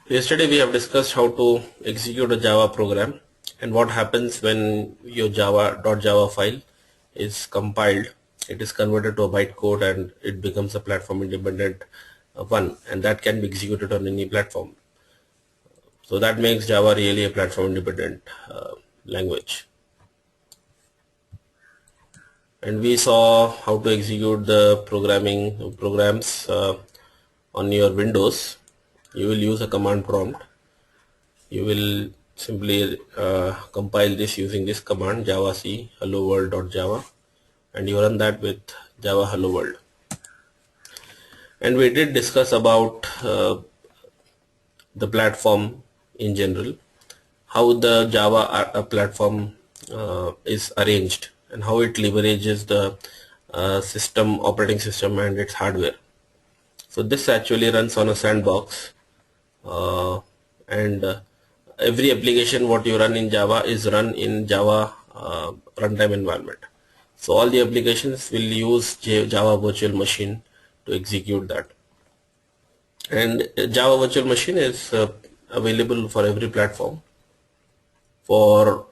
Yesterday we have discussed how to execute a Java program and what happens when your Java file is compiled. It is converted to a bytecode and it becomes a platform independent one, and that can be executed on any platform. So that makes Java really a platform independent language. And we saw how to execute the programs on your Windows. You will use a command prompt. You will simply compile this using this command javac hello world.java, and you run that with java hello world. And we did discuss about the platform in general, how the Java platform is arranged and how it leverages the operating system and its hardware. So this actually runs on a sandbox, and every application what you run in Java is run in Java runtime environment. So all the applications will use Java virtual machine to execute that. And Java virtual machine is available for every platform for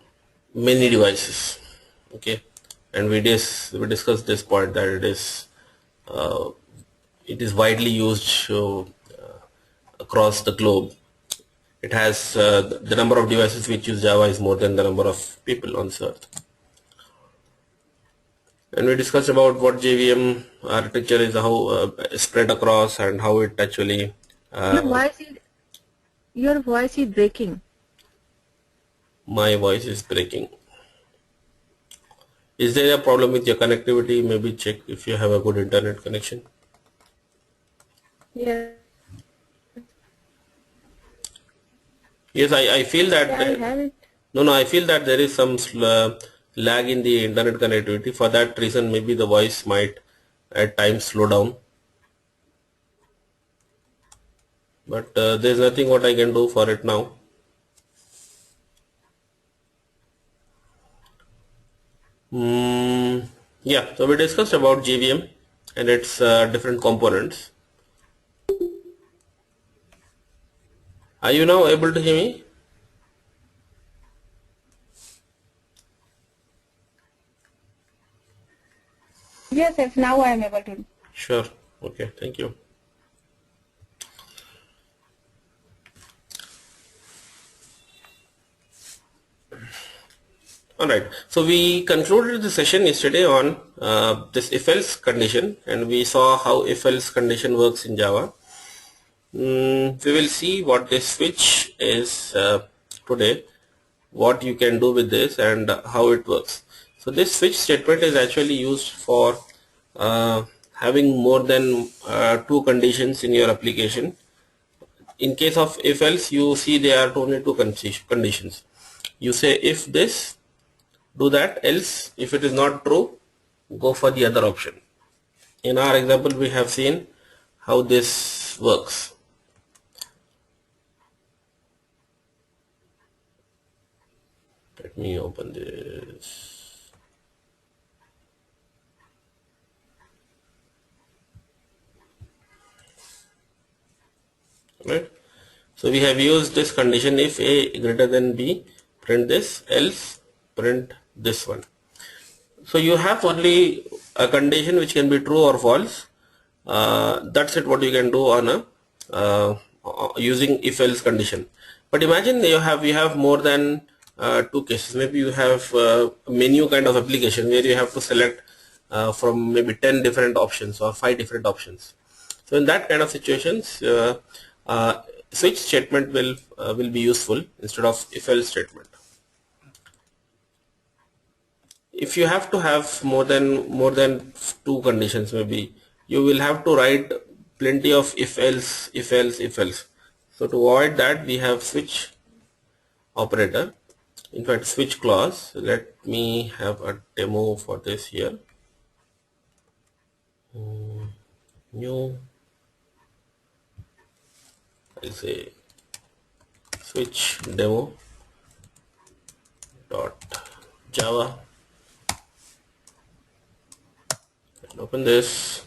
many devices. Okay, and we discussed this point that it is widely used across the globe. It has the number of devices which use Java is more than the number of people on this earth. And we discussed about what JVM architecture is, how spread across, and how it actually. Your voice is breaking. My voice is breaking. Is there a problem with your connectivity? Maybe check if you have a good internet connection. Yeah. Yes, I feel that. Yeah, I have it. No, I feel that there is some lag in the internet connectivity. For that reason, maybe the voice might at times slow down. But there's nothing what I can do for it now. Yeah, so we discussed about JVM and its different components. Are you now able to hear me? Yes, now I am able to. Sure. Okay, thank you. Alright, so we concluded the session yesterday on this if-else condition, and we saw how if-else condition works in Java. We will see what this switch is today, what you can do with this and how it works. So this switch statement is actually used for having more than two conditions in your application. In case of if-else, you see there are only two conditions. You say if this, do that, else if it is not true, go for the other option. In our example, we have seen how this works. Let me open this. Right. So we have used this condition if a greater than b, print this, else print this one. So you have only a condition which can be true or false. That's it what you can do on a using if else condition. But imagine you have more than two cases. Maybe you have a menu kind of application where you have to select from maybe 10 different options or 5 different options. So in that kind of situations, switch statement will be useful instead of if else statement. If you have to have more than two conditions, maybe you will have to write plenty of if else. So to avoid that, we have switch operator. In fact, switch clause. Let me have a demo for this here. New, I'll say switch demo dot java, and open this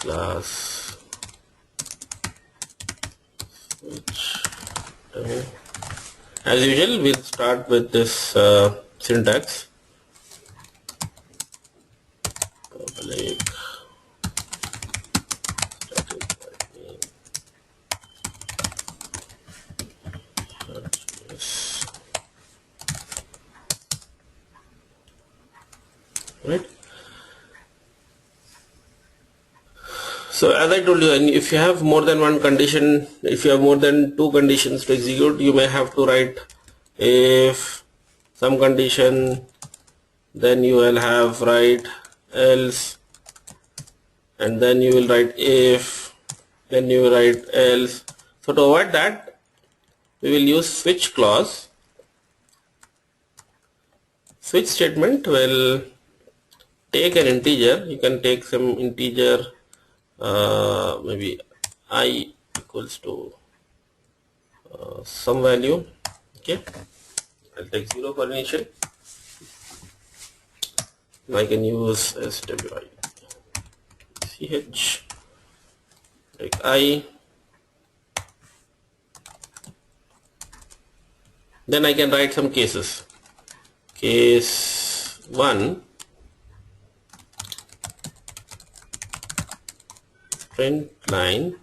class switch As usual, we'll start with this syntax. Public right. So as I told you, and if you have more than one condition, if you have more than two conditions to execute, you may have to write if some condition, then you will have write else, and then you will write if, then you will write else. So to avoid that, we will use switch clause. Switch statement will take an integer. You can take some integer, maybe I equals to some value. Okay, I'll take 0 for initial. I can use swi ch like I. Then I can write some cases. Case 1, print line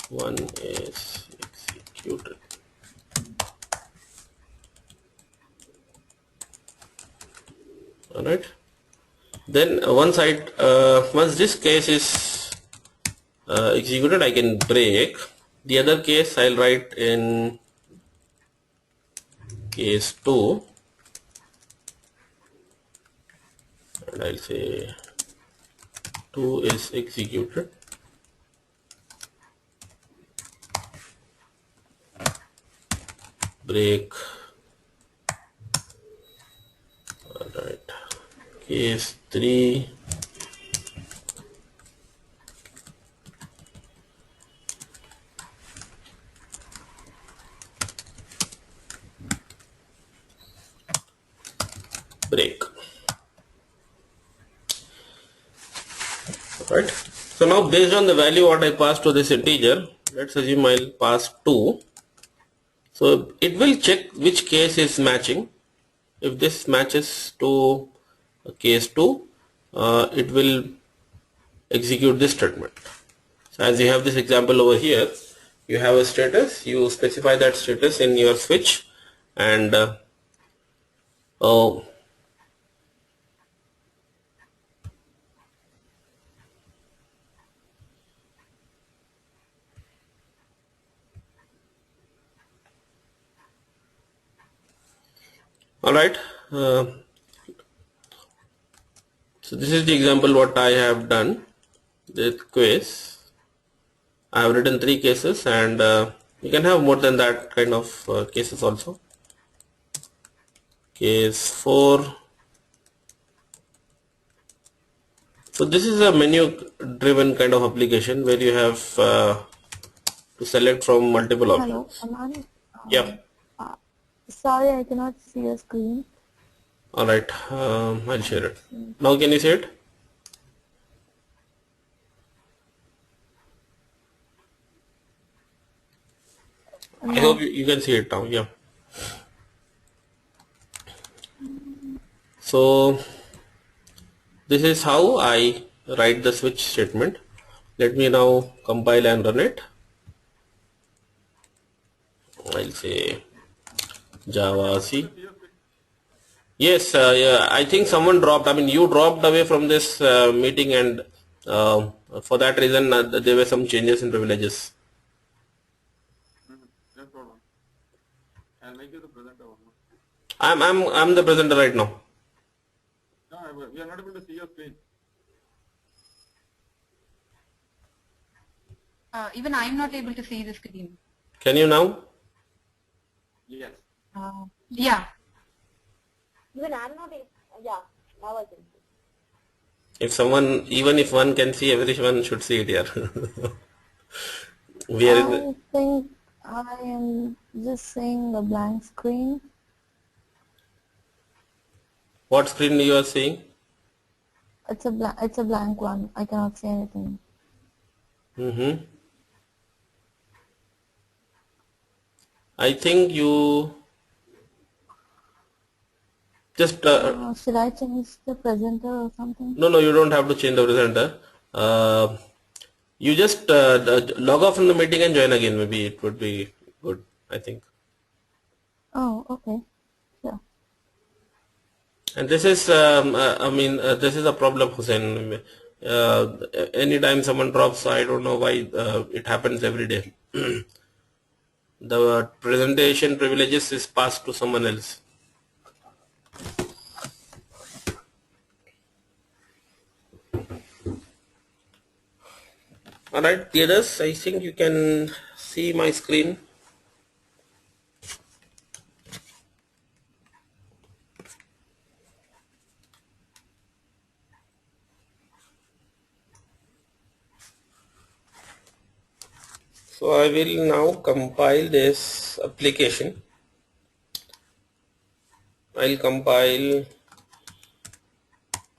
1 is executed. Alright. Then once this case is executed, I can break. The other case I'll write in case 2, and I'll say 2 is executed. Break. Alright. Case 3. Break. Right. So now based on the value what I passed to this integer, let's assume I'll pass 2. So it will check which case is matching. If this matches to case 2, it will execute this statement. So as you have this example over here, you have a status, you specify that status in your switch, and alright, so this is the example what I have done with quiz. I have written 3 cases, and you can have more than that kind of cases also. Case 4. So this is a menu driven kind of application where you have to select from multiple options. Hello, Aman. Yeah. Sorry, I cannot see your screen. Alright, I'll share it. Now can you see it? I hope you can see it now. Yeah. So this is how I write the switch statement. Let me now compile and run it. I'll say Java C. Yes, yeah, I think someone dropped. I mean, you dropped away from this meeting, and for that reason, there were some changes in privileges. No problem. I'll make you the presenter. I'm the presenter right now. No, we are not able to see your screen. Even I'm not able to see the screen. Can you now? Yes. Yeah. Even I'm not. Yeah, now I can see. If someone, even if one can see, everyone should see it here. We are in the, I think I am just seeing a blank screen. what screen you are seeing? It's a blank one. I cannot see anything. I think you just Should I change the presenter or something? no, you don't have to change the presenter. You just log off from the meeting and join again. Maybe it would be good, I think. Oh, okay. Sure. And this is, this is a problem, Hussein. Anytime someone drops, I don't know why it happens every day. The presentation privileges is passed to someone else. Alright, the others, I think you can see my screen. So I will now compile this application. I'll compile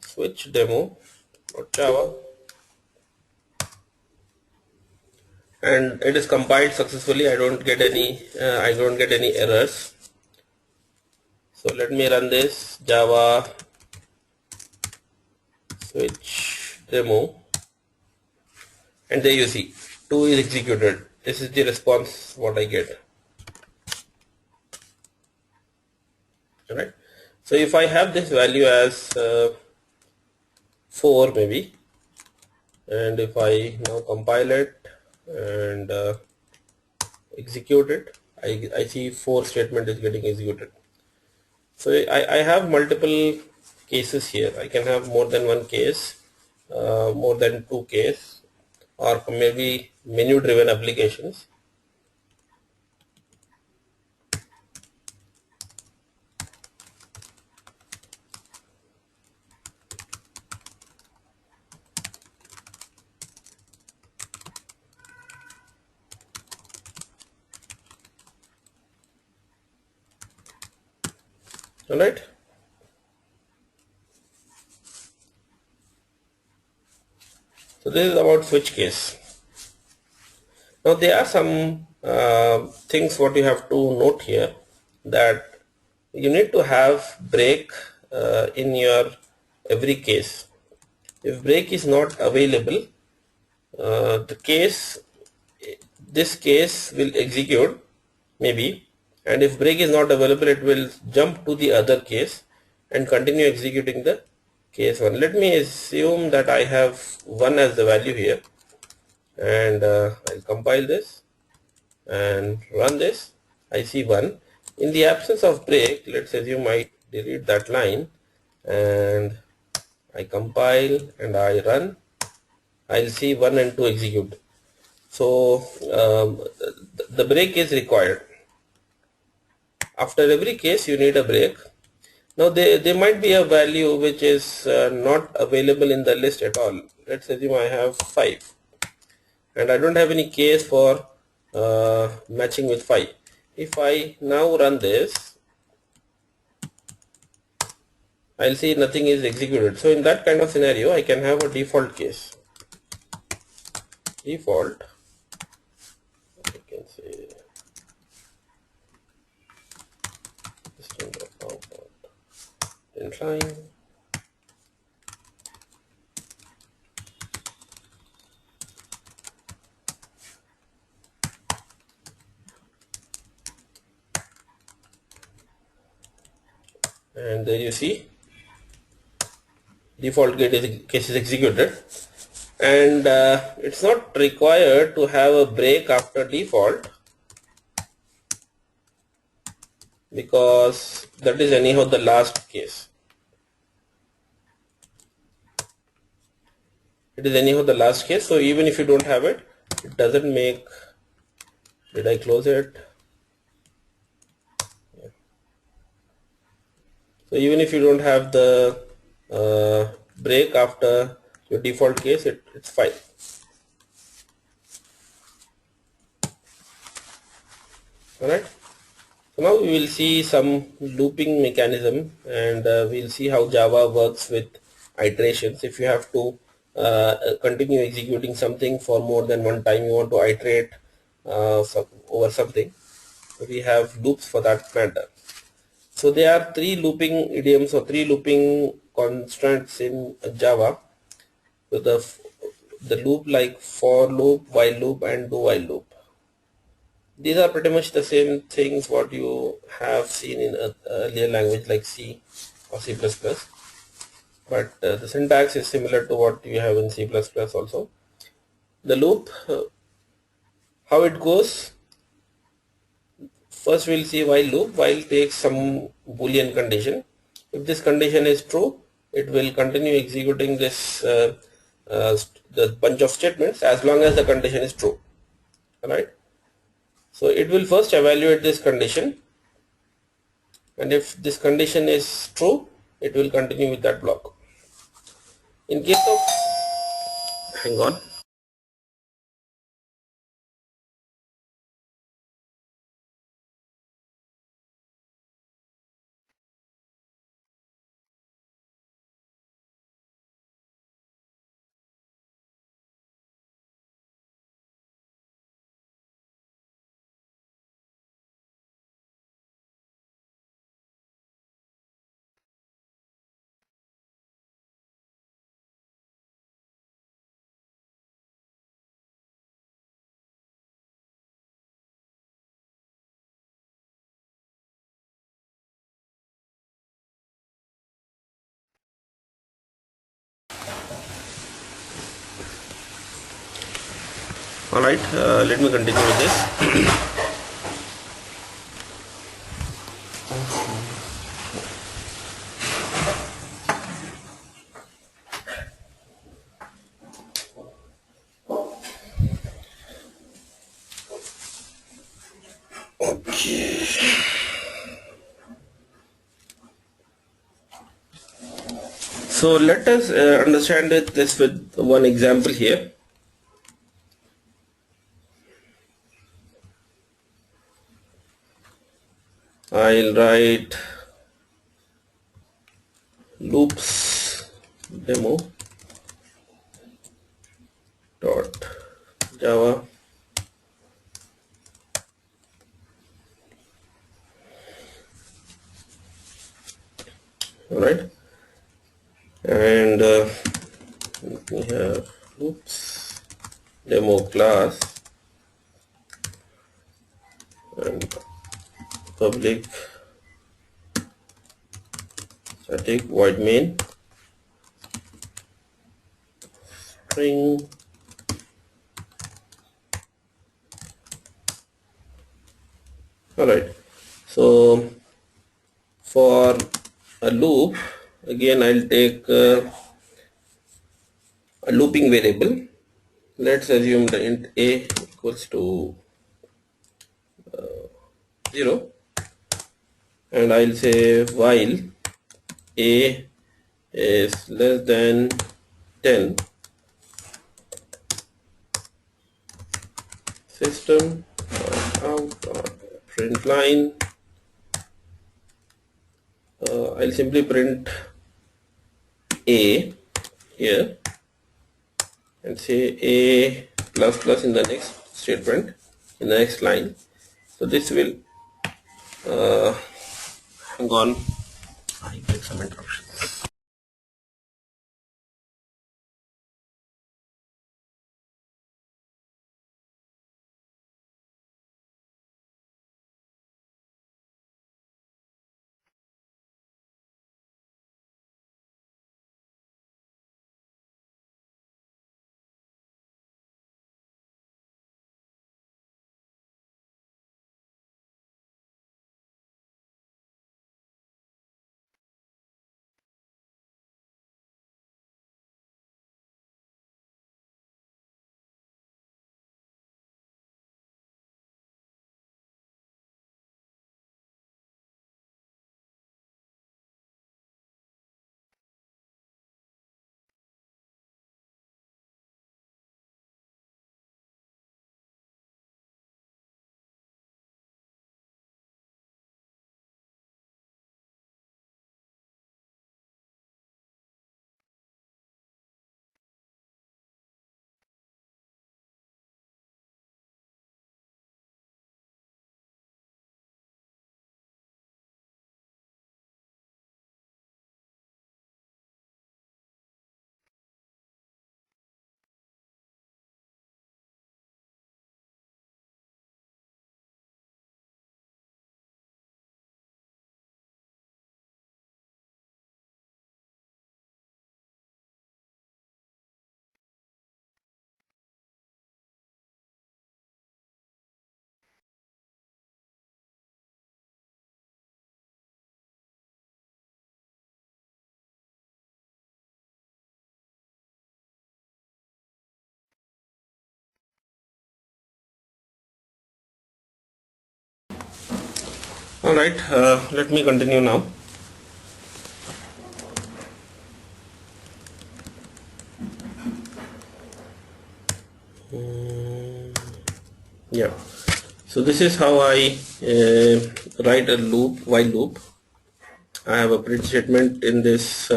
switch demo.java, and it is compiled successfully. I don't get any errors. So let me run this Java switch demo, and there you see 2 is executed. This is the response what I get. Alright, so if I have this value as 4 maybe, and if I now compile it and execute it, I see 4 statement is getting executed. So I have multiple cases here. I can have more than one case, more than 2 case, or maybe menu driven applications. Alright. So this is about switch case. Now there are some things what you have to note here, that you need to have break in your every case. If break is not available, this case will execute maybe, and if break is not available, it will jump to the other case and continue executing the case 1. Let me assume that I have 1 as the value here, and I'll compile this and run this. I see 1. In the absence of break, let's assume I delete that line and I compile and I run. I'll see 1 and 2 execute. So the break is required. After every case you need a break. Now there might be a value which is not available in the list at all. Let's assume I have 5 and I don't have any case for matching with 5. If I now run this, I'll see nothing is executed. So in that kind of scenario, I can have a default case. Default, I can say line, and there you see default case is executed, and it's not required to have a break after default, because that is anyhow the last case. It is anyhow the last case, so even if you don't have it, it doesn't make. Did I close it? Yeah. So even if you don't have the break after your default case, it's fine. Alright. So now we will see some looping mechanism, and we'll see how Java works with iterations. If you have to continue executing something for more than one time, you want to iterate over something. we have loops for that matter. So there are three looping idioms or three looping constants in Java. So the loop like for loop, while loop, and do while loop. These are pretty much the same things what you have seen in a earlier language like C or C++, but the syntax is similar to what you have in C++ also. The loop, how it goes, first we'll see while loop. While takes some boolean condition. If this condition is true, it will continue executing this the bunch of statements as long as the condition is true. Alright, so it will first evaluate this condition, and if this condition is true, it will continue with that block. In case of, hang on, alright, let me continue with this. So let us understand this with one example here. I'll write loops demo dot java alright, and we have loops demo class and public static void main string. Alright, so for a loop, again I'll take a looping variable. Let's assume the int a equals to 0, and I'll say while a is less than 10, system out print line. I'll simply print a here and say a plus plus in the next statement, in the next line. So this will hang on, I get some interruptions. Alright, let me continue now. Yeah, so this is how I write a loop, while loop. I have a print statement in this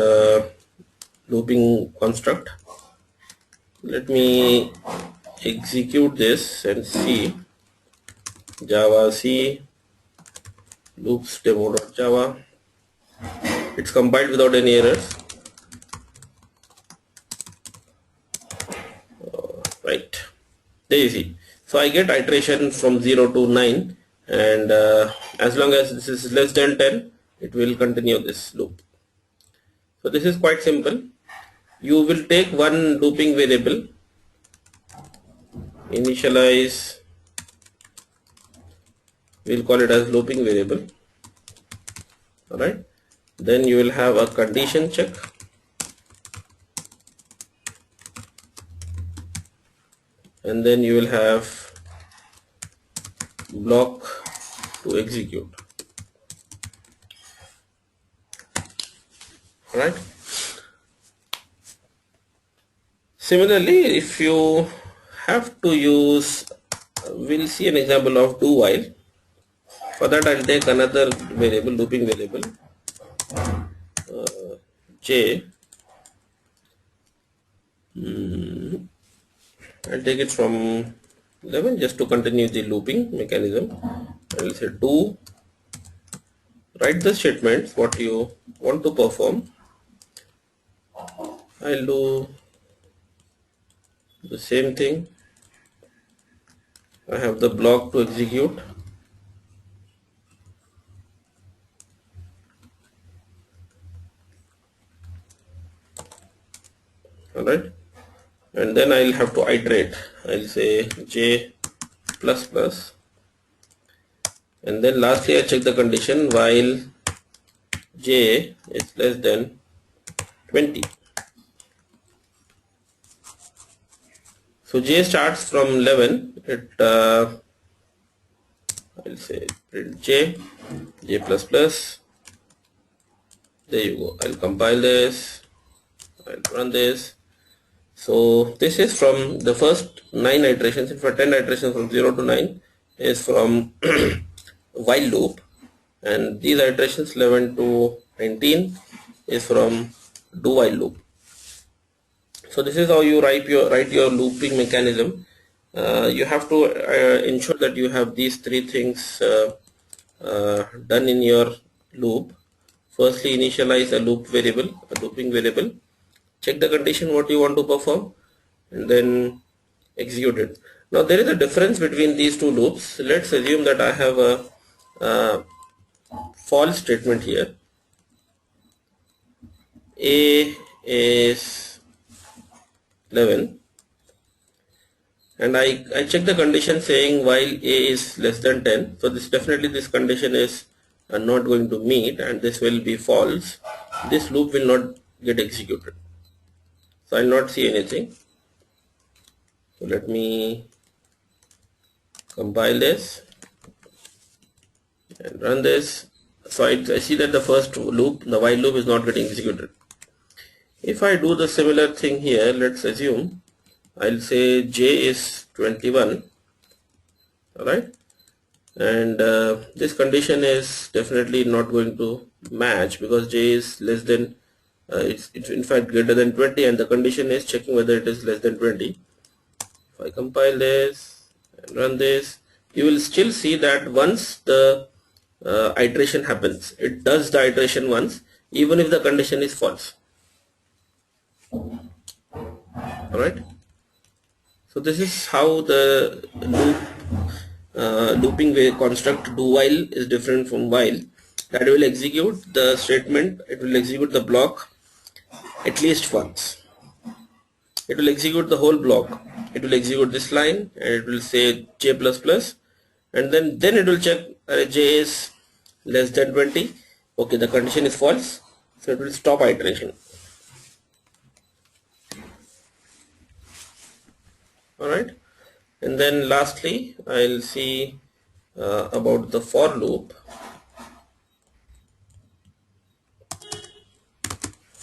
looping construct. Let me execute this and see. Java C loops demo.java. It's compiled without any errors. Right, there you see. So I get iteration from 0 to 9, and as long as this is less than 10, it will continue this loop. So this is quite simple. You will take one looping variable, initialize, we'll call it as looping variable. Alright, then you will have a condition check, and then you will have block to execute. Right. Similarly, if you have to use, we'll see an example of do while. For that, I'll take another variable, looping variable, j. I'll take it from 11 just to continue the looping mechanism. I'll say do, write the statements what you want to perform. I'll do the same thing. I have the block to execute. Alright, and then I'll have to iterate. I'll say j plus plus, and then lastly I check the condition while j is less than 20. So j starts from 11. I'll say print j plus plus. There you go. I'll compile this, I'll run this. So this is from the first 9 iterations. In fact, 10 iterations from 0 to 9 is from while loop, and these iterations 11 to 19 is from do while loop. So this is how you write your looping mechanism. You have to ensure that you have these 3 things done in your loop. Firstly, initialize a loop variable, a looping variable. Check the condition what you want to perform, and then execute it. Now there is a difference between these two loops. Let's assume that I have a false statement here. A is 11, and I check the condition saying while A is less than 10. So this condition is not going to meet, and this will be false. This loop will not get executed. So I'll not see anything. So let me compile this and run this. So I see that the first loop, the while loop, is not getting executed. If I do the similar thing here, let's assume I'll say j is 21. Alright, and this condition is definitely not going to match because j is less than it's in fact greater than 20, and the condition is checking whether it is less than 20. If I compile this and run this, you will still see that once the iteration happens, it does the iteration once even if the condition is false. Alright, so this is how the looping construct do while is different from while. That will execute the statement, it will execute the block at least once. It will execute the whole block. It will execute this line and it will say j plus plus, and then it will check j is less than 20. Okay, the condition is false, so it will stop iteration. Alright, and then lastly I'll see about the for loop.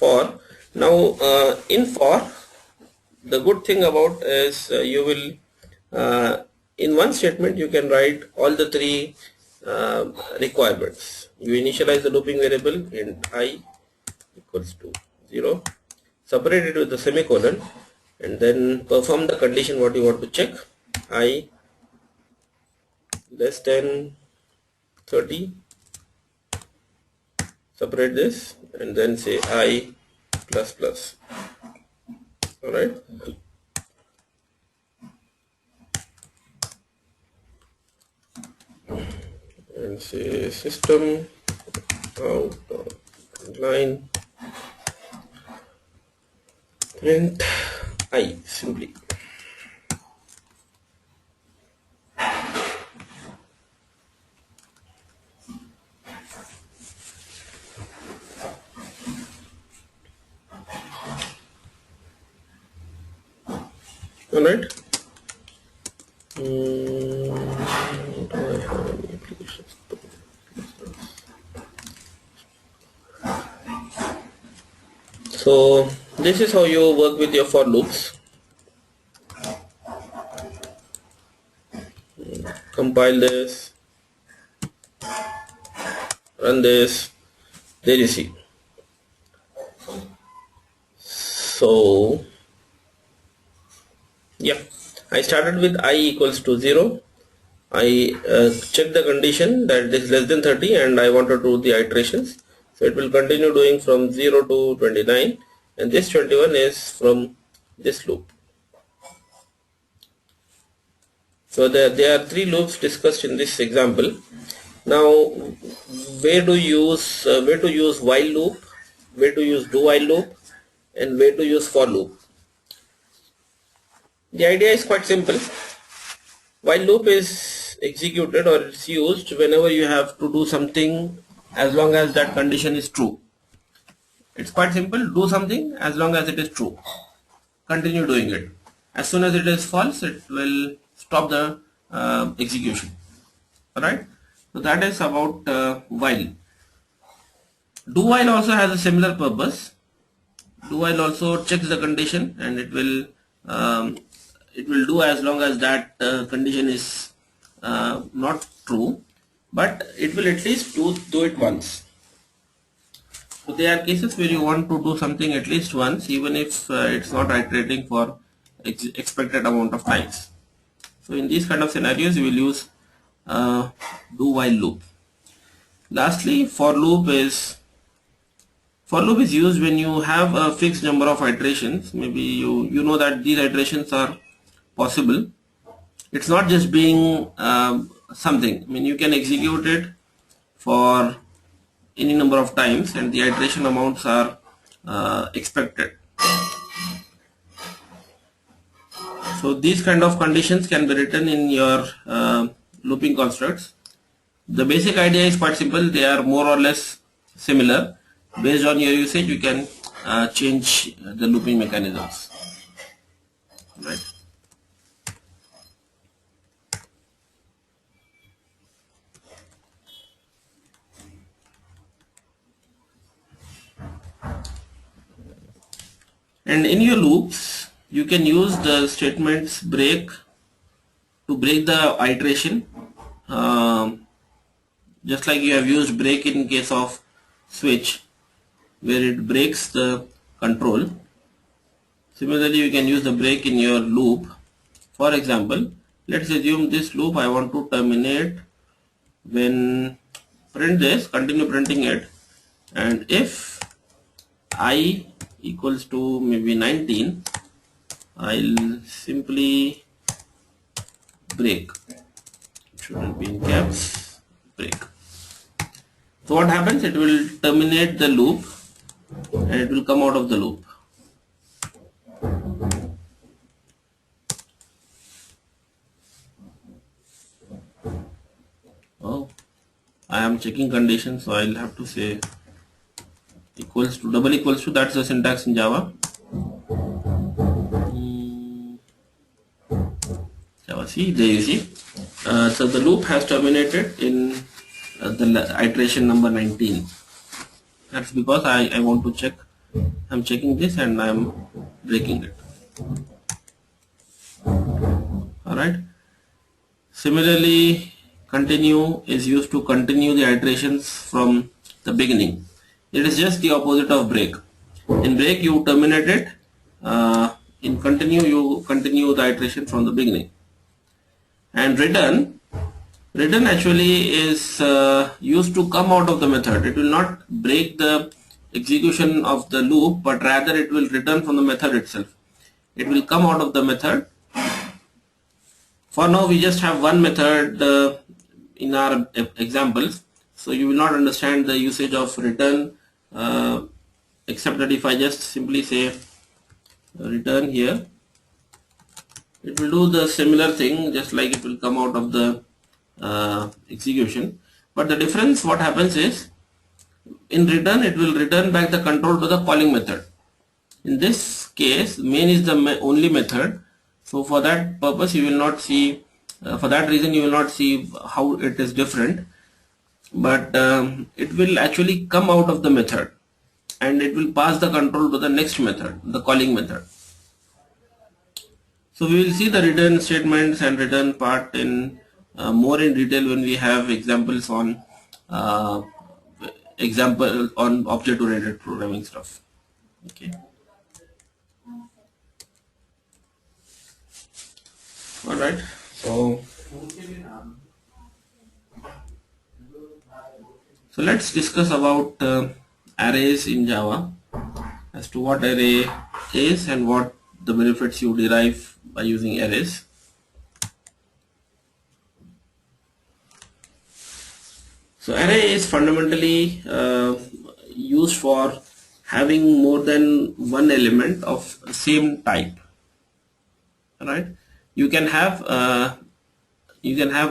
for. Now in for, the good thing about is you will in one statement you can write all the three requirements. You initialize the looping variable in I equals to 0, separate it with the semicolon, and then perform the condition what you want to check, I less than 30, separate this, and then say I plus plus. Alright, and say system out line print I simply. Alright. Do I have any applications? So this is how you work with your for loops. Compile this, run this, there you see. So yeah, I started with I equals to 0. I check the condition that it is less than 30 and I want to do the iterations. So it will continue doing from 0 to 29, and this 21 is from this loop. So there are three loops discussed in this example. Now where to use while loop, where to use do while loop, and where to use for loop. The idea is quite simple. While loop is executed or it's used whenever you have to do something as long as that condition is true. It's quite simple. Do something as long as it is true. Continue doing it. As soon as it is false, it will stop the execution. Alright. So that is about while. Do while also has a similar purpose. Do while also checks the condition, and it will do as long as that condition is not true, but it will at least do it once. So there are cases where you want to do something at least once, even if it's not iterating for expected amount of times. So in these kind of scenarios you will use do while loop. Lastly, for loop is used when you have a fixed number of iterations. Maybe you know that these iterations are possible. It's not just being something. I mean, you can execute it for any number of times and the iteration amounts are expected. So these kind of conditions can be written in your looping constructs. The basic idea is quite simple. They are more or less similar. Based on your usage, you can change the looping mechanisms. Right. And in your loops, you can use the statements break to break the iteration, just like you have used break in case of switch, where it breaks the control. Similarly, you can use the break in your loop. For example, let's assume this loop I want to terminate when print this, continue printing it, and if I equals to maybe 19, I'll simply break. It shouldn't be in caps. Break. So what happens? It will terminate the loop and it will come out of the loop. Oh, I am checking conditions, so I'll have to say equals to, double equals to, that's the syntax in Java. Java, see, there you see. So the loop has terminated in the iteration number 19. That's because I want to check I'm checking this and I'm breaking it. Alright. Similarly, continue is used to continue the iterations from the beginning. It is just the opposite of break. In break you terminate it. In continue you continue the iteration from the beginning. And return actually is used to come out of the method. It will not break the execution of the loop, but rather it will return from the method itself. It will come out of the method. For now we just have one method in our examples, so you will not understand the usage of return, except that if I just simply say return here, it will do the similar thing, just like it will come out of the execution. But the difference what happens is, in return it will return back the control to the calling method. In this case main is the only method, so for that purpose you will not see, for that reason you will not see how it is different, but it will actually come out of the method and it will pass the control to the next method, the calling method. So we will see the return statements and return part in more in detail when we have examples on object-oriented programming stuff. Okay. All right. So let's discuss about arrays in Java, as to what array is and what the benefits you derive by using arrays. So array is fundamentally used for having more than one element of same type. Right? You can have a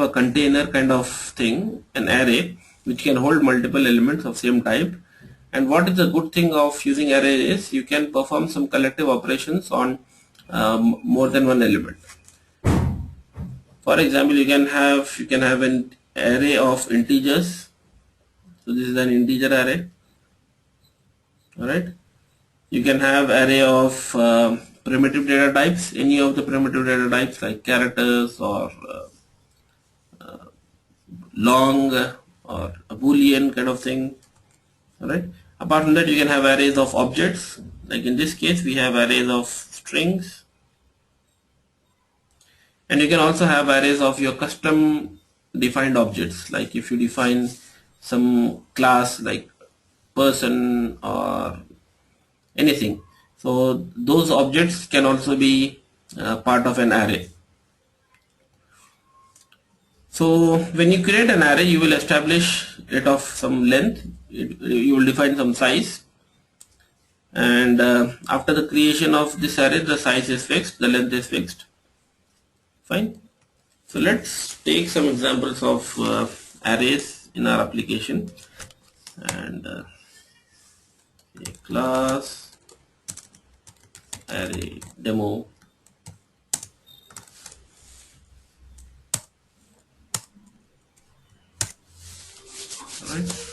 container kind of thing, an array, which can hold multiple elements of same type. And what is the good thing of using array is you can perform some collective operations on more than one element. For example, you can have an array of integers. So this is an integer array. Alright. You can have array of primitive data types, any of the primitive data types like characters or long or a boolean kind of thing. Alright. Apart from that, you can have arrays of objects, like in this case we have arrays of strings, and you can also have arrays of your custom defined objects, like if you define some class like person or anything, so those objects can also be part of an array. So when you create an array, you will establish it of some length, you will define some size, and after the creation of this array, the size is fixed, the length is fixed. Fine. So let's take some examples of arrays in our application, and a class array demo. Alright.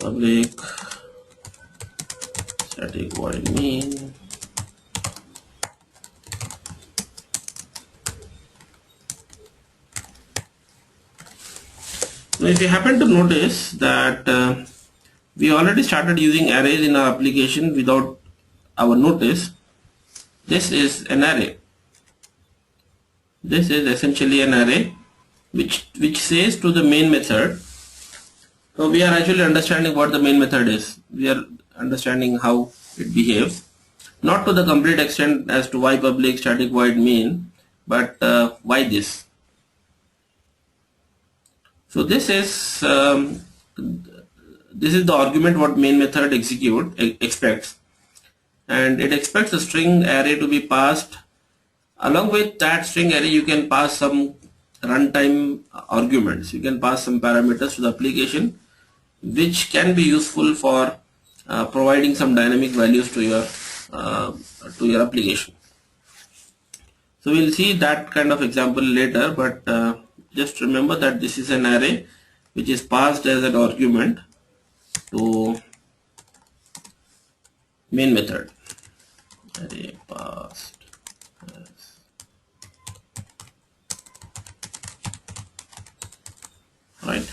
Public static void main. Now if you happen to notice that we already started using arrays in our application without our notice, this is an array. This is essentially an array which says to the main method. So we are actually understanding what the main method is. We are understanding how it behaves, not to the complete extent as to why public static void main, but why this. So this is the argument what main method expects, and it expects a string array to be passed. Along with that string array, you can pass some runtime arguments. You can pass some parameters to the application, which can be useful for providing some dynamic values to your application. So we'll see that kind of example later, but just remember that this is an array which is passed as an argument to main method array passed as, right.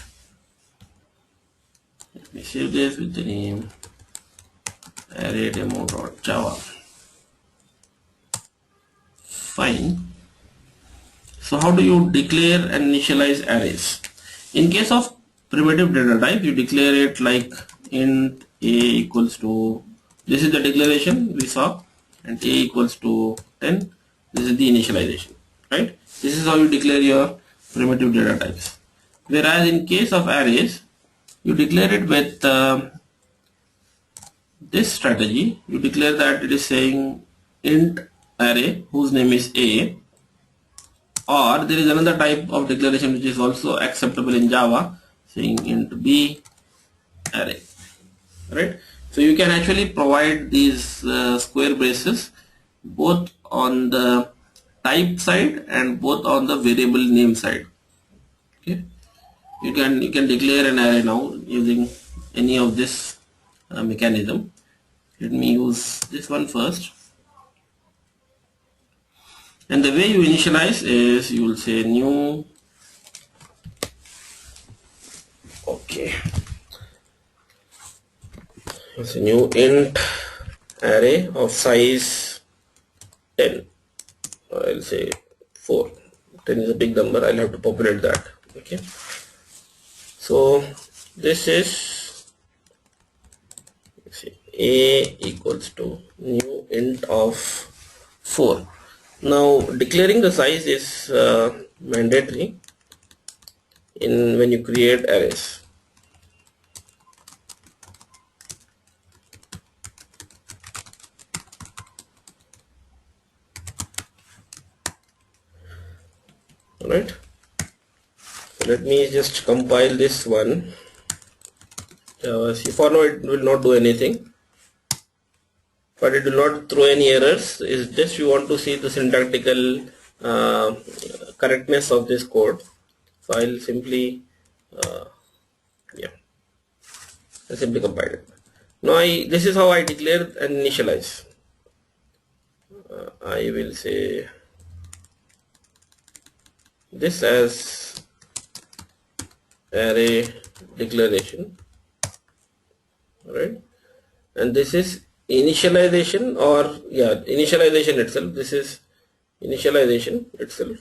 Let me save this with the name array demo.java. Fine. So how do you declare and initialize arrays? In case of primitive data type, you declare it like int a equals to, this is the declaration we saw, and a equals to 10. This is the initialization, right? This is how you declare your primitive data types. Whereas in case of arrays, you declare it with this strategy. You declare that it is saying int array whose name is a, or there is another type of declaration which is also acceptable in Java, saying int b array, right? So you can actually provide these square braces both on the type side and both on the variable name side. Okay, you can declare an array now using any of this mechanism. Let me use this one first. And the way you initialize is you will say new, okay, it's a new int array of size 10. I'll say 4. 10 is a big number, I'll have to populate that. Okay, so this is, a equals to new int of 4. Now declaring the size is mandatory in when you create arrays. Alright, so let me just compile this one. See, for now it will not do anything, but it will not throw any errors. Is just you want to see the syntactical correctness of this code. So I'll simply I simply compile it. Now this is how I declare and initialize. I will say this as array declaration, right? And this is initialization, or initialization itself. This is initialization itself.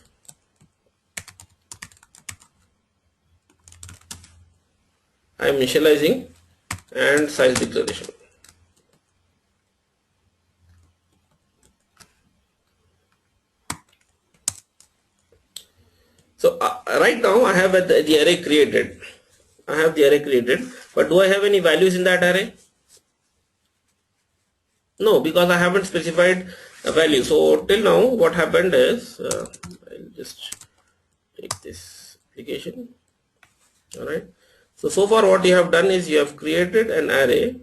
I am initializing and size declaration. So right now I have the array created. I have the array created, but do I have any values in that array? No, because I haven't specified a value. So till now what happened is, I'll just take this application. Alright. So far what you have done is you have created an array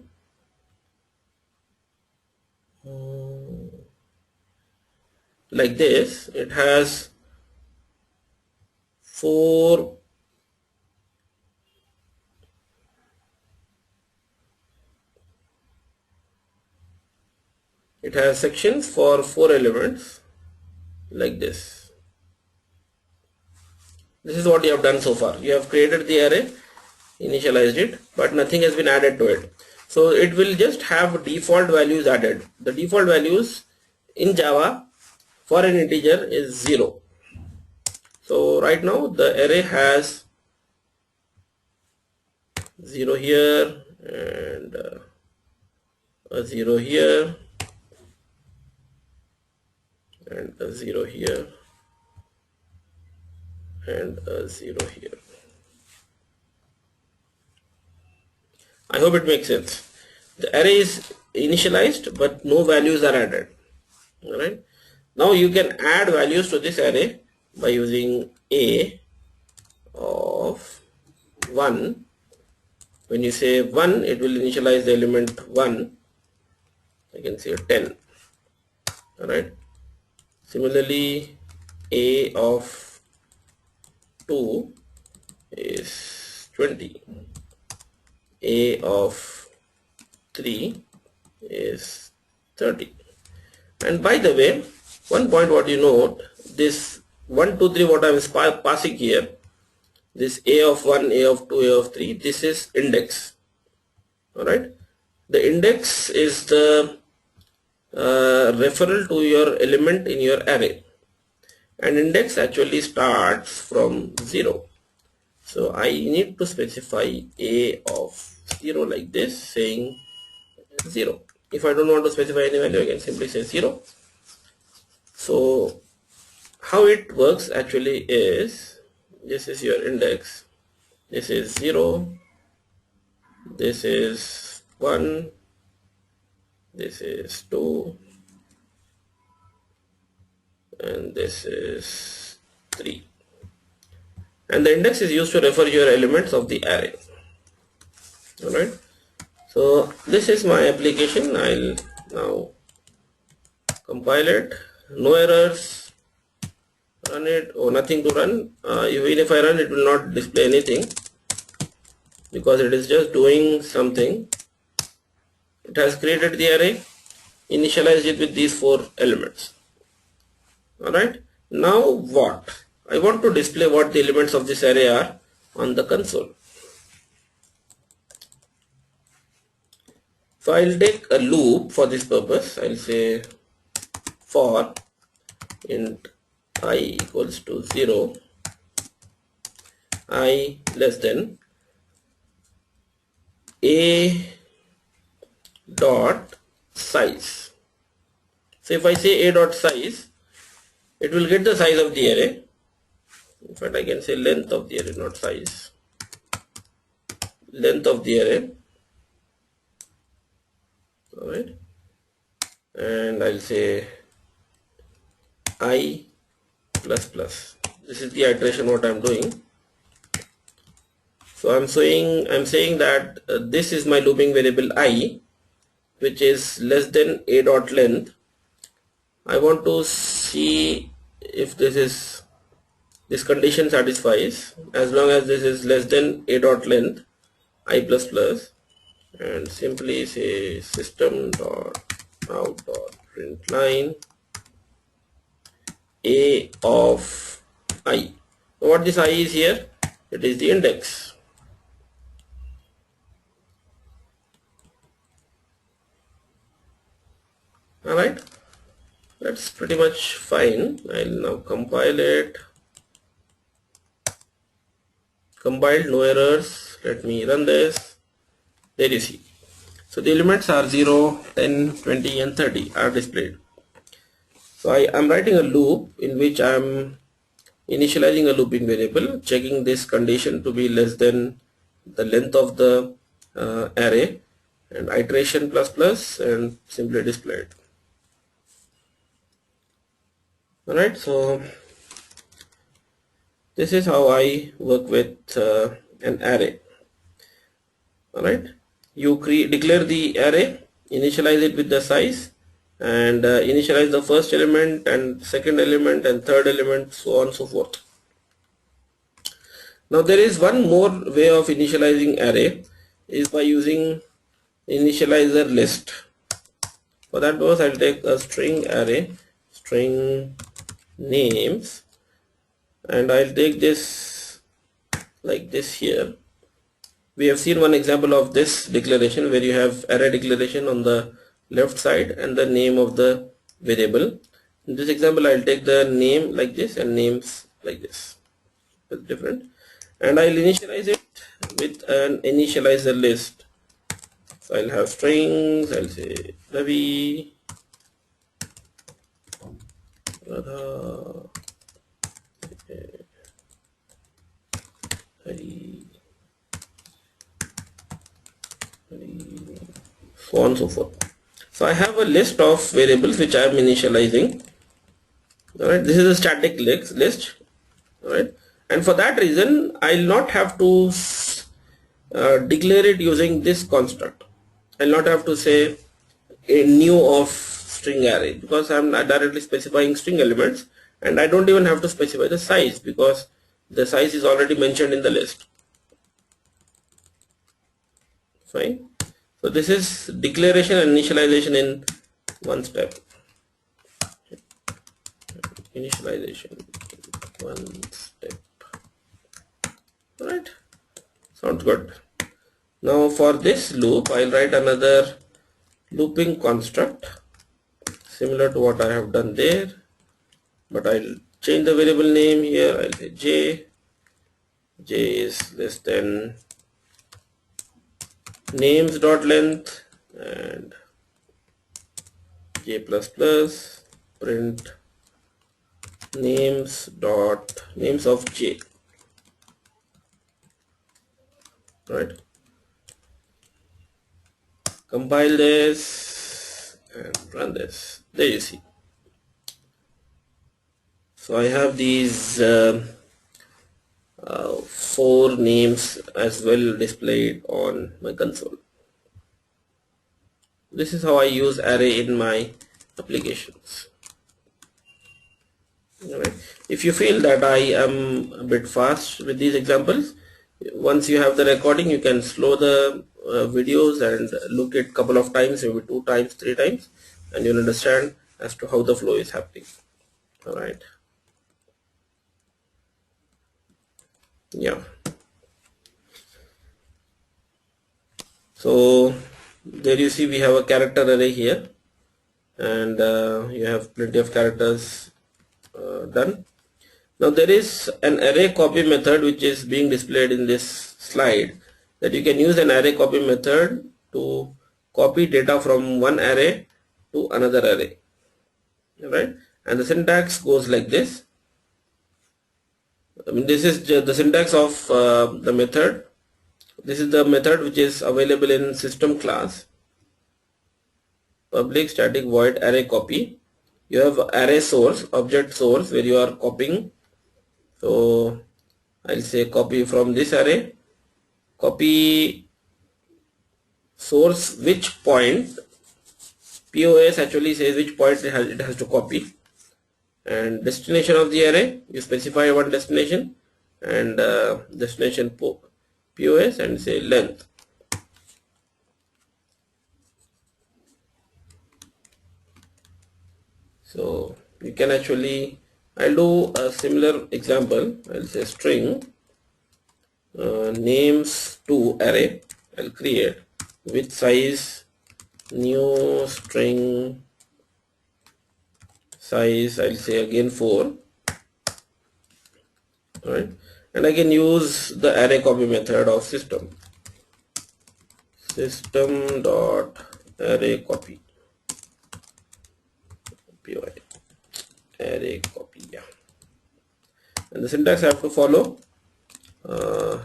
like this. It has 4 it has sections for 4 elements like this. This is what you have done so far. You have created the array, initialized it, but nothing has been added to it. So it will just have default values added. The default values in Java for an integer is 0. So right now the array has 0 here and a 0 here and a 0 here and a 0 here. I hope it makes sense. The array is initialized but no values are added. Alright. Now you can add values to this array by using a of 1. When you say 1, it will initialize the element 1. I can say 10. Alright. Similarly, a of 2 is 20. A of 3 is 30. And by the way, one point what you note, this 1 2 3 what I am passing here, this a of 1, a of 2, a of 3, this is index. Alright, the index is the referral to your element in your array, and index actually starts from 0. So I need to specify a of 0 like this, saying 0. If I don't want to specify any value, I can simply say 0. So how it works actually is, this is your index, this is 0, this is 1, this is 2, and this is 3. And the index is used to refer your elements of the array. Alright, so this is my application. I'll now compile it. No errors. Run it. Oh, nothing to run. Even if I run, it will not display anything because it is just doing something. It has created the array, initialized it with these 4 elements. Alright, now what? I want to display what the elements of this array are on the console. So I'll take a loop for this purpose. I'll say for int I equals to 0, I less than a dot size. So if I say a dot size, it will get the size of the array. In fact, I can say length of the array, not size. Length of the array. Alright. And I'll say I plus plus. This is the iteration what I'm doing. So I'm saying that this is my looping variable I, which is less than a dot length. I want to see if this condition satisfies. As long as this is less than a dot length, I plus plus, and simply say system dot out dot print line a of I. What this I is here? It is the index. Alright, that's pretty much fine. I'll now compile it. Compiled, no errors. Let me run this. There you see. So the elements are 0, 10, 20 and 30 are displayed. So I am writing a loop in which I am initializing a looping variable, checking this condition to be less than the length of the array, and iteration plus plus, and simply display it. Alright, so this is how I work with an array. Alright, you declare the array, initialize it with the size, and initialize the first element and second element and third element, so on and so forth. Now there is one more way of initializing array, is by using initializer list. For that purpose, I'll take a string array, string names, and I'll take this like this here. We have seen one example of this declaration where you have array declaration on the left side and the name of the variable. In this example, I'll take the name like this and names like this. It's different, and I'll initialize it with an initializer list. So I'll have strings. I'll say Ravi, Radha, Hari, so on and so forth. So I have a list of variables which I am initializing. Alright, this is a static list. Alright, and for that reason I'll not have to declare it using this construct. I'll not have to say a new of string array, because I'm not directly specifying string elements, and I don't even have to specify the size because the size is already mentioned in the list. Fine. So this is declaration and initialization in one step. Initialization one step. Alright, sounds good. Now for this loop I'll write another looping construct similar to what I have done there, but I'll change the variable name here. I'll say j is less than names dot length and j plus plus print names of j. Right, compile this and run this. There you see. So I have these 4 names as well displayed on my console. This is how I use array in my applications. Alright. If you feel that I am a bit fast with these examples, once you have the recording you can slow the videos and look at couple of times, maybe 2 times, 3 times, and you'll understand as to how the flow is happening. Alright. Yeah. So there you see we have a character array here, and you have plenty of characters done. Now there is an array copy method which is being displayed in this slide, that you can use an array copy method to copy data from one array to another array. Right, and the syntax goes like this. I mean, this is the syntax of the method. This is the method which is available in system class. Public static void array copy. You have array source, object source, where you are copying. So I'll say copy from this array, copy source which point. POS actually says which point it has to copy, and destination of the array, you specify one destination and destination POS and say length. So you can actually, I'll do a similar example. I'll say string names to array. I'll create with size new string size, I'll say again 4. Alright, and I can use the array copy method of system dot array copy array copy. Yeah, and the syntax I have to follow.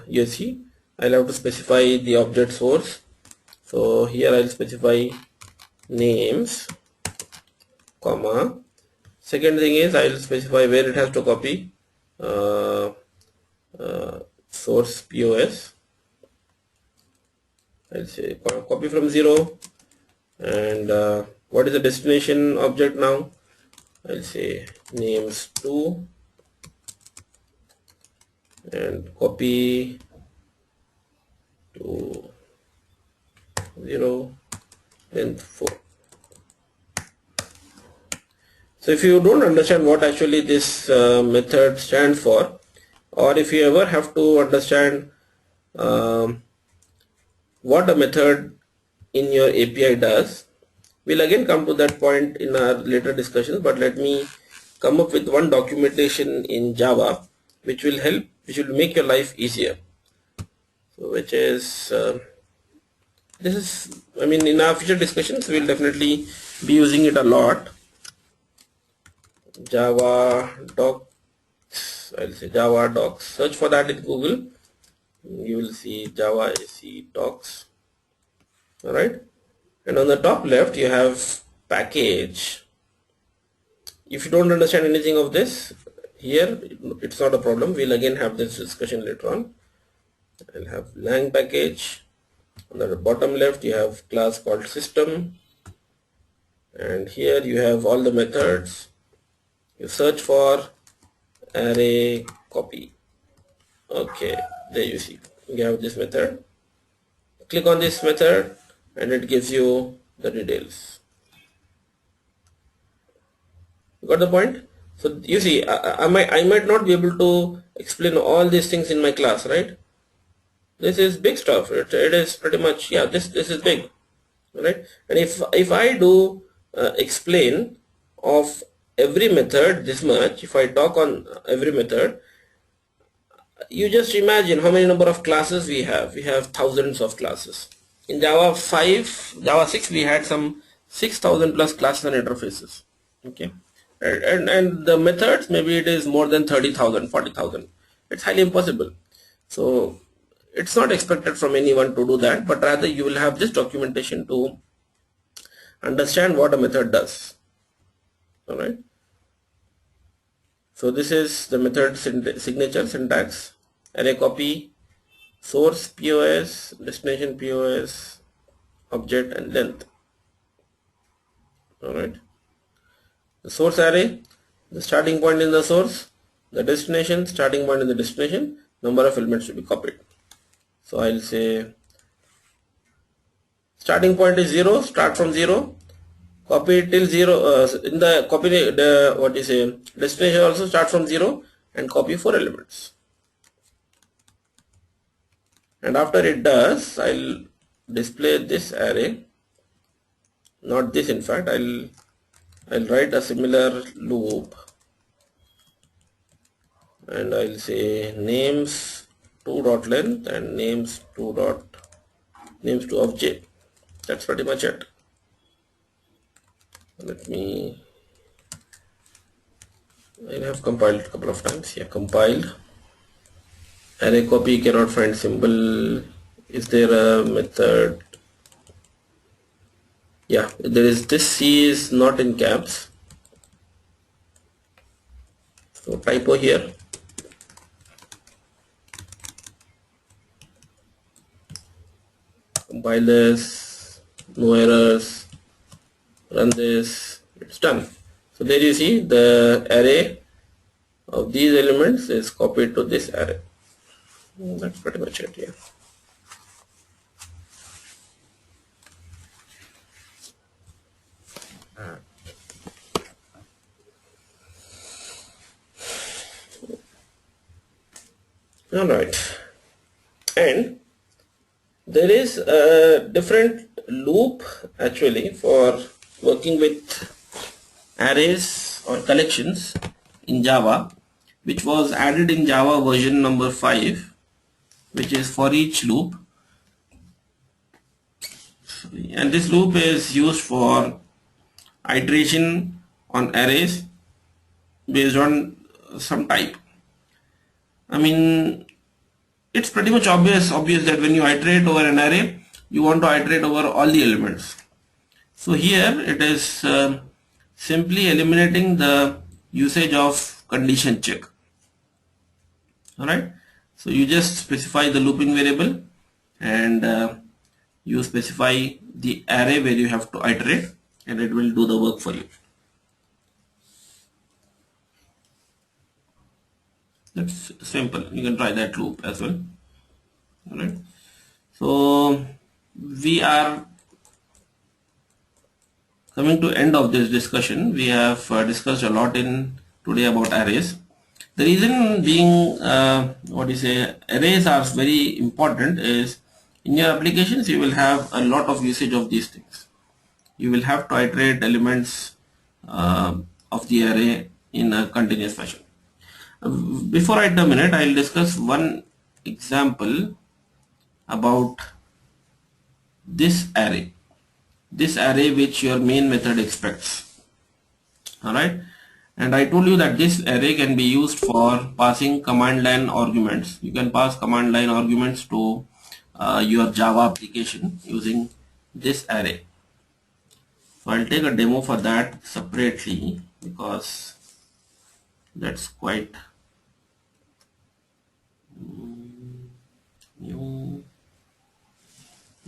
You see, I'll have to specify the object source. So here I'll specify names, comma. Second thing is I'll specify where it has to copy, source POS. I'll say copy from 0, and what is the destination object now? I'll say names 2 and copy to 0 then 4. So if you don't understand what actually this method stands for, or if you ever have to understand what a method in your API does, we'll again come to that point in our later discussions, but let me come up with one documentation in Java which will help, which will make your life easier. So which is this is, I mean, in our future discussions we'll definitely be using it a lot. Java docs, I'll say Java docs. Search for that in Google. You will see Java AC docs. Alright, and on the top left you have package. If you don't understand anything of this here, it's not a problem. We'll again have this discussion later on. I'll have lang package. On the bottom left you have class called system, and here you have all the methods. You search for array copy. Okay, there you see you have this method. Click on this method and it gives you the details. You got the point? So you see, I might not be able to explain all these things in my class, right? This is big stuff. It is pretty much, yeah, this is big, right? And if I do explain of every method this much, if I talk on every method, you just imagine how many number of classes we have. We have thousands of classes. In Java 5, Java 6, we had some 6,000 plus classes and interfaces. Okay, and the methods, maybe it is more than 30,000, 40,000. It's highly impossible. So it's not expected from anyone to do that, but rather you will have this documentation to understand what a method does. All right. So this is the method signature syntax: array copy, source POS, destination POS, object, and length. All right. The source array, the starting point in the source, the destination, starting point in the destination, number of elements to be copied. So I'll say starting point is 0, start from 0, copy till 0, in the copy the what is a destination also start from 0 and copy 4 elements. And after it does, I'll display this array, not this, in fact I'll write a similar loop, and I'll say names 2.length and names 2 object. That's pretty much it. Let me, I have compiled a couple of times here. Compiled. Array copy cannot find symbol. Is there a method? Yeah, there is. This C is not in caps. So typo here. Compile this. No errors. Run this. It's done. So there you see the array of these elements is copied to this array. That's pretty much it. Yeah. All right. And there is a different loop actually for working with arrays or collections in Java, which was added in Java version number 5, which is for each loop. And this loop is used for iteration on arrays based on some type. I mean, it's pretty much obvious that when you iterate over an array, you want to iterate over all the elements. So here it is simply eliminating the usage of condition check. Alright, so you just specify the looping variable and you specify the array where you have to iterate, and it will do the work for you. That's simple. You can try that loop as well. Alright, so we are coming to end of this discussion. We have discussed a lot in today about arrays. The reason being, arrays are very important is in your applications you will have a lot of usage of these things. You will have to iterate elements of the array in a continuous fashion. Before I terminate, I will discuss one example about this array which your main method expects. Alright, and I told you that this array can be used for passing command line arguments. You can pass command line arguments to your Java application using this array. So I'll take a demo for that separately because that's quite new.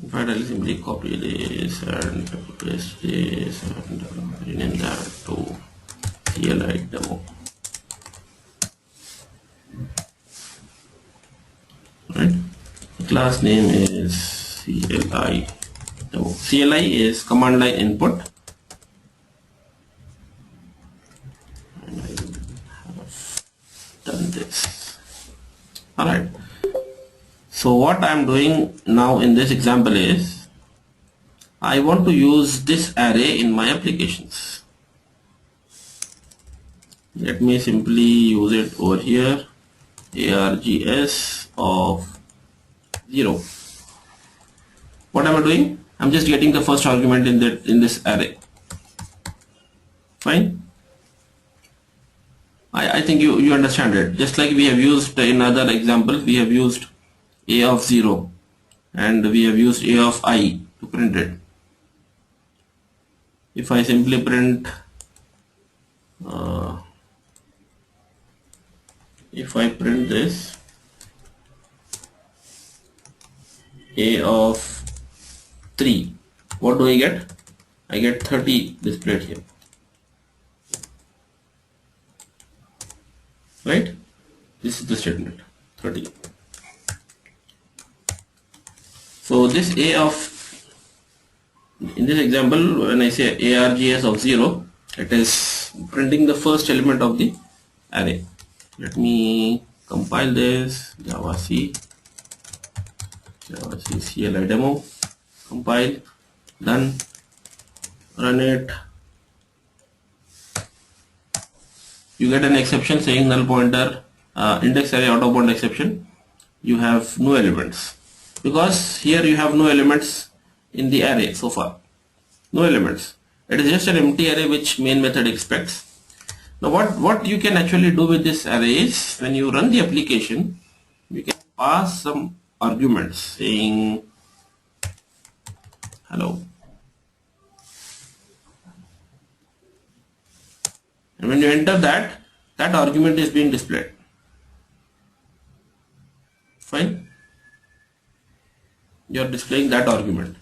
In fact, I'll simply copy this and paste this and rename that to CLI demo. Right? The class name is CLI demo. CLI is command line input. And I have done this. Alright. So what I am doing now in this example is I want to use this array in my applications. Let me simply use it over here, args of 0. What am I doing? I'm just getting the first argument in this array. Fine. I think you understand it. Just like we have used in other examples, we have used a of 0 and we have used a of I to print it. If I simply print if I print this a of 3, what do I get? I get 30 displayed here, right? This is the statement 30. So this a of, in this example, when I say args of 0, it is printing the first element of the array. Let me compile this. Java C CLI demo, compile, done, run it. You get an exception saying null pointer, index array out of bound exception. You have no elements because here you have no elements in the array so far. No elements. It is just an empty array which main method expects. Now what you can actually do with this array is when you run the application, you can pass some arguments saying hello, and when you enter that argument is being displayed. Fine, you are displaying that argument.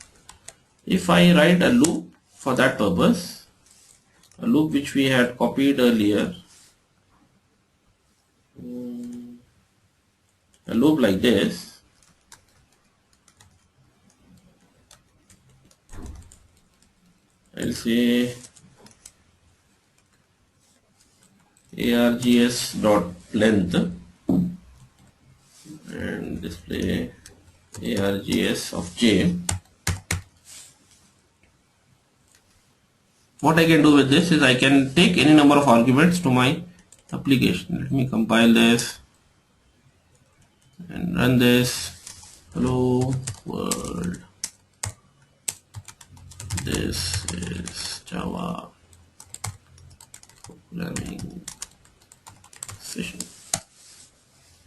If I write a loop for that purpose, a loop which we had copied earlier, a loop like this, I'll say args dot length and display args of j. What I can do with this is I can take any number of arguments to my application. Let me compile this and run this. Hello world, this is Java programming session,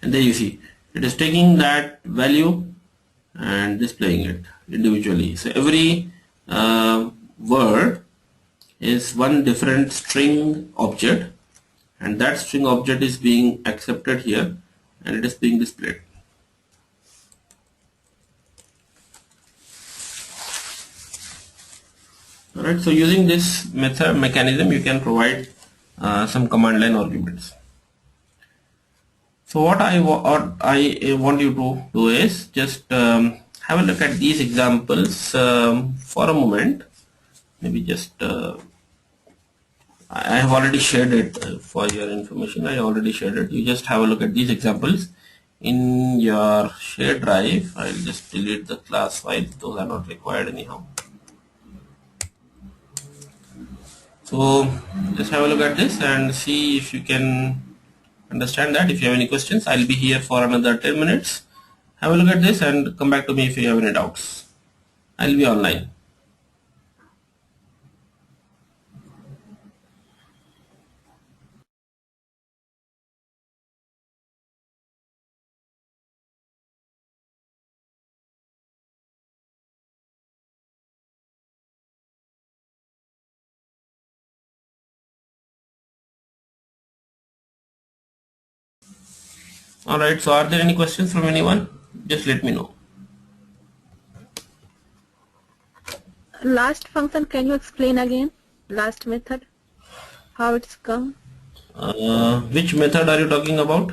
and there you see it is taking that value and displaying it individually. So every word is one different string object, and that string object is being accepted here and it is being displayed. Alright, so using this method mechanism you can provide some command line arguments. So what I want you to do is just have a look at these examples for a moment. Maybe just I have already shared it for your information. I already shared it. You just have a look at these examples in your shared drive. I'll just delete the class files. Those are not required anyhow. So just have a look at this and see if you can understand that. If you have any questions, I'll be here for another 10 minutes. Have a look at this and come back to me if you have any doubts. I'll be online. Alright, so are there any questions from anyone? Just let me know. Last function, can you explain again? Last method, how it's come? Which method are you talking about?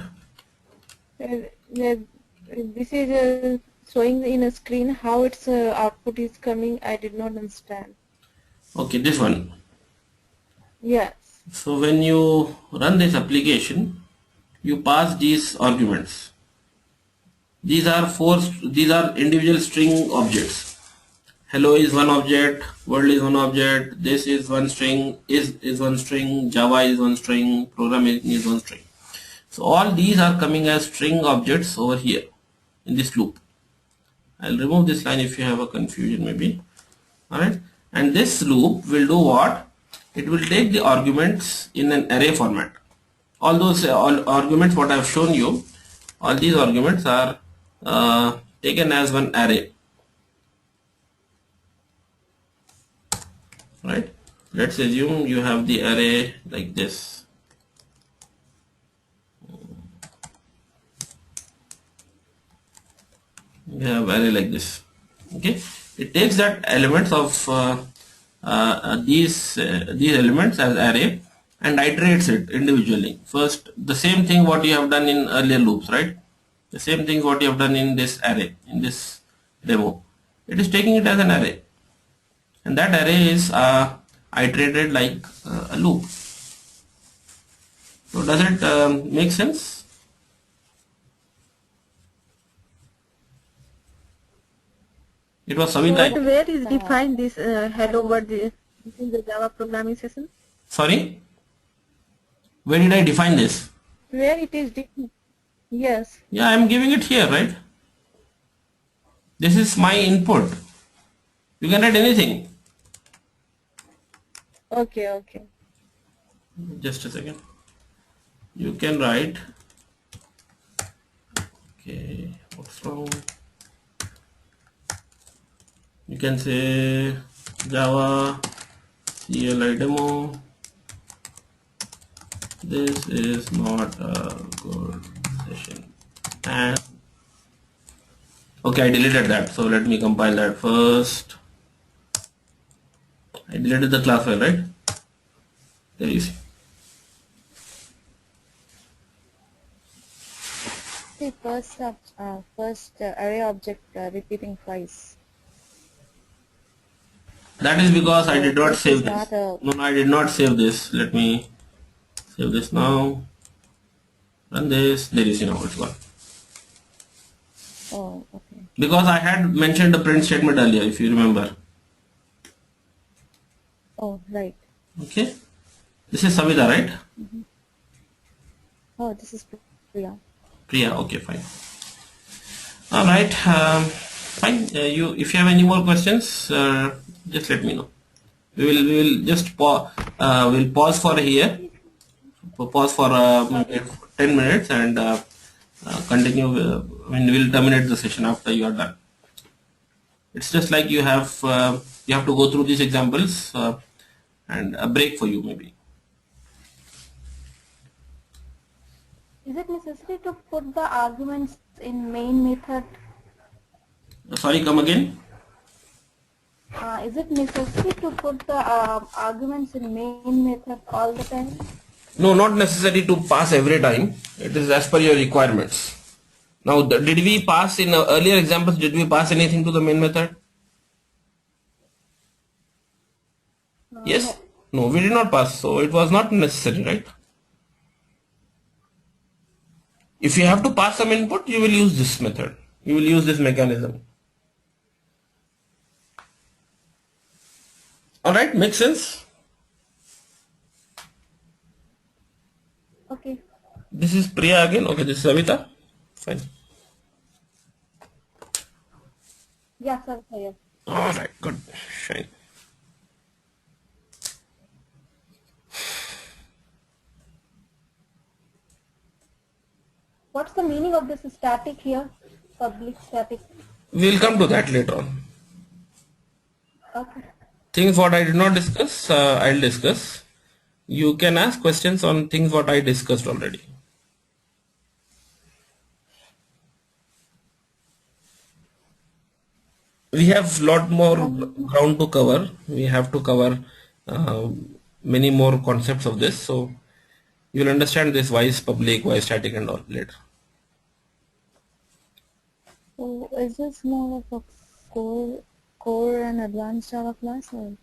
This is showing in a screen, how its output is coming, I did not understand. Okay, this one. Yes. So when you run this application, you pass these arguments. These are individual string objects. Hello is one object, world is one object, this is one string, is one string, Java is one string, programming is one string. So all these are coming as string objects over here in this loop. I'll remove this line if you have a confusion maybe. Alright, and this loop will do what? It will take the arguments in an array format. All those all arguments what I have shown you, all these arguments are taken as one array. Right, let's assume you have the array like this. You have array like this. Okay, it takes that elements of these elements as array and iterates it individually. First, the same thing what you have done in earlier loops, right? The same thing what you have done in this array, in this demo. It is taking it as an array, and that array is iterated like a loop. So does it make sense? It was Savita. But where is defined this hello world in the Java programming session? Sorry? Where did I define this? Where it is defined? Yes. Yeah, I am giving it here, right? This is my input. You can write anything. Okay, okay. Just a second. You can write. Okay, what's wrong? You can say Java CLI demo. This is not a good session. And okay, I deleted that. So let me compile that first. I deleted the class file, right? There you see. The first array object repeating twice. That is because I did not This save is this. not a- No, I did not save this. Let me save this now. Run this. There you see now it's gone. Oh, okay. Because I had mentioned the print statement earlier, if you remember. Oh, right. Okay. This is Savita, right? Oh, this is Priya. Priya. Okay, fine. All right. Fine. If you have any more questions, just let me know. We will just pause. We'll pause for here. Pause for 10 minutes and continue. We'll terminate the session after you are done. It's just like you have to go through these examples and a break for you maybe. Is it necessary to put the arguments in main method? Sorry, come again. Is it necessary to put the arguments in main method all the time? No, not necessary to pass every time. It is as per your requirements. Now, did we pass in earlier examples? Did we pass anything to the main method? Yes. No, we did not pass. So it was not necessary, right? If you have to pass some input, you will use this method. You will use this mechanism. All right, makes sense. Okay. This is Priya again. Okay, this is Savita. Fine. Yeah, sir. Yes. All right, good. Fine. What's the meaning of this static here? Public static. We'll come to that later on. Okay. Things what I did not discuss, I'll discuss. You can ask questions on things what I discussed already. We have lot more ground to cover. We have to cover many more concepts of this. So you will understand this why is public, why is static and all later. So is this more of a core and advanced Java class, or?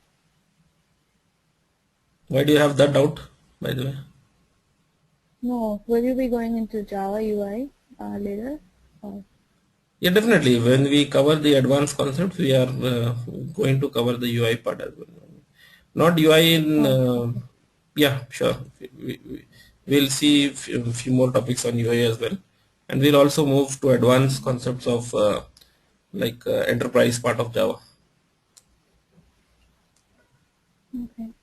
Why do you have that doubt, by the way? No, will you be going into Java UI later? Or? Yeah, definitely. When we cover the advanced concepts, we are going to cover the UI part as well. Not UI in, Oh, yeah, sure. We'll see few more topics on UI as well. And we'll also move to advanced concepts of enterprise part of Java. okay.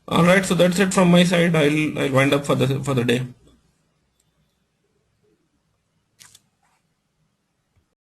All right, so that's it from my side. I'll wind up for the day.